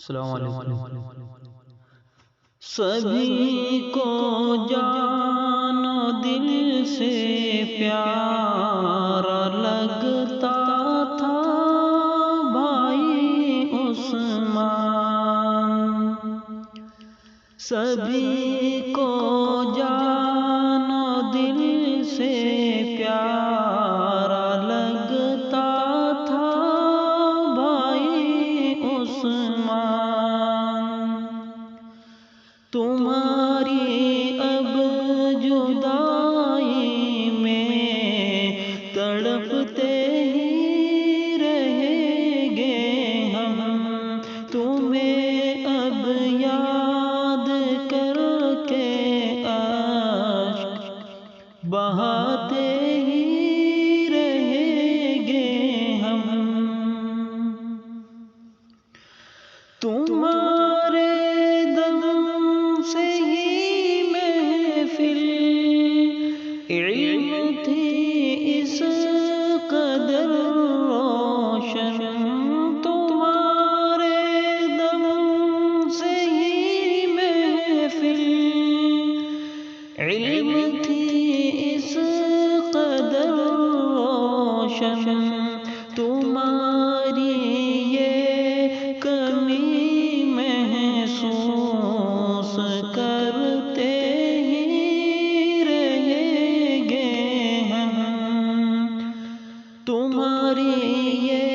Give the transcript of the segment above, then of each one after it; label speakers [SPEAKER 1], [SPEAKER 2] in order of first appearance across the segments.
[SPEAKER 1] السلام علیکم۔ سبھی کو جانو دل سے پیارا لگتا تھا بھائی عثمان۔ سبھی کو جانو دل سے پیارا لگتا تھا بھائی عثمان۔ تمہاری اب جدائی میں تڑپتے ہی رہیں گے ہم، تمہیں اب یاد کر کے اشک بہاتے ہی رہیں گے ہم۔ تمہارے علم تھی اس قدر روشن، تمہارے دم سے ہی محفل علم تھی اس قدر روشن۔ تمہاری یہ کمی محسوس کرتے تمہاری یہ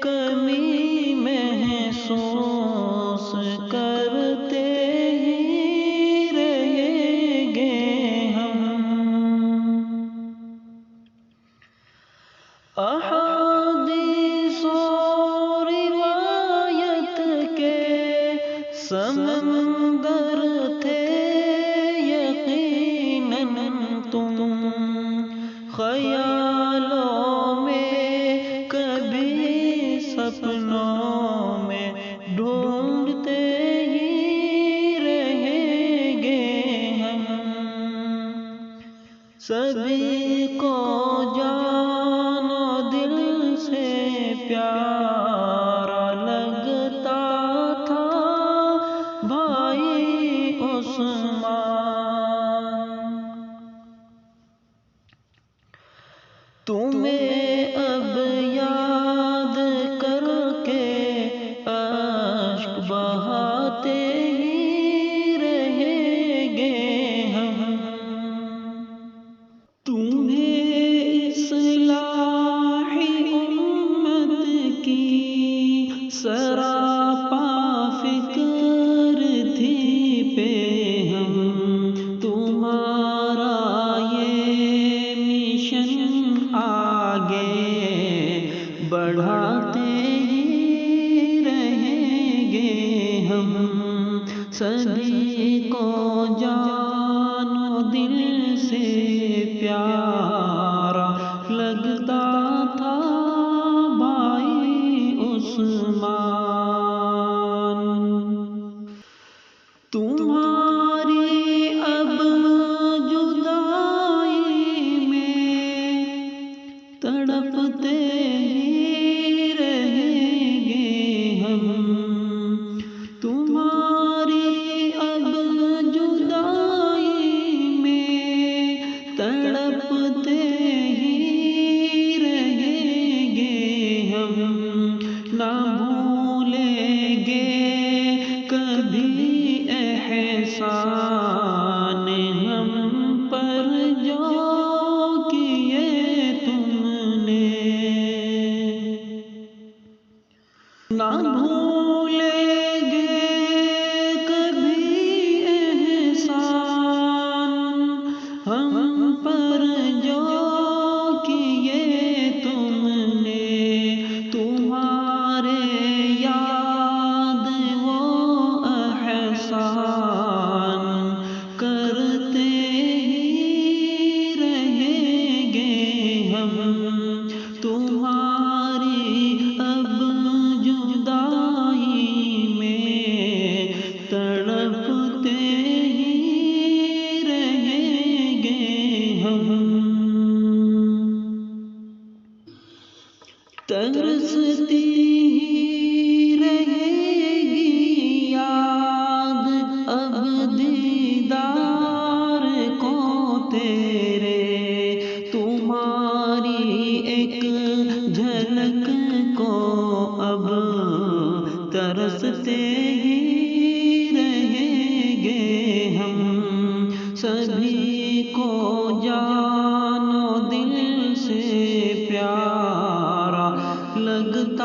[SPEAKER 1] کمی محسوس کرتے ہی رہیں گے ہم۔ احادیث و روایت کے سمندر تھے یقیناً تم، خیالوں میں کبھی سپنوں میں ڈھونڈتے ہی رہیں گے ہم۔ سبھی کو جانو دل سے پیارا لگتا تھا بھائی عثمان۔ تمہیں اب یاد کر کے اشک بہاتے ہی رہیں گے ہم۔ تمہیں اصلاح امت کی سراپا فکر تھی پہ ہم، تمہارا یہ مشن آگے بڑھاتے ہی رہیں گے ہم۔ سبھی کو جانو دل سے پیارا لگتا تھا بھائی عثمان۔ تمہاری اب جدائی میں تڑپتے ہی رہیں گے ہم، تمہاری اب جدائی میں تڑپتے ہی رہیں گے ہم۔ نہ بھولیں گے کبھی احسان ہم پر جو کیے تم نے، نہ بھولیں گے کبھی احسان ہم پر جو کیے تم نے۔ تمہارے یاد وہ احسان کرتے ہی رہیں گے ہم۔ تمہاری اب جدائی سبھی کو جان و دل سے پیارا لگتا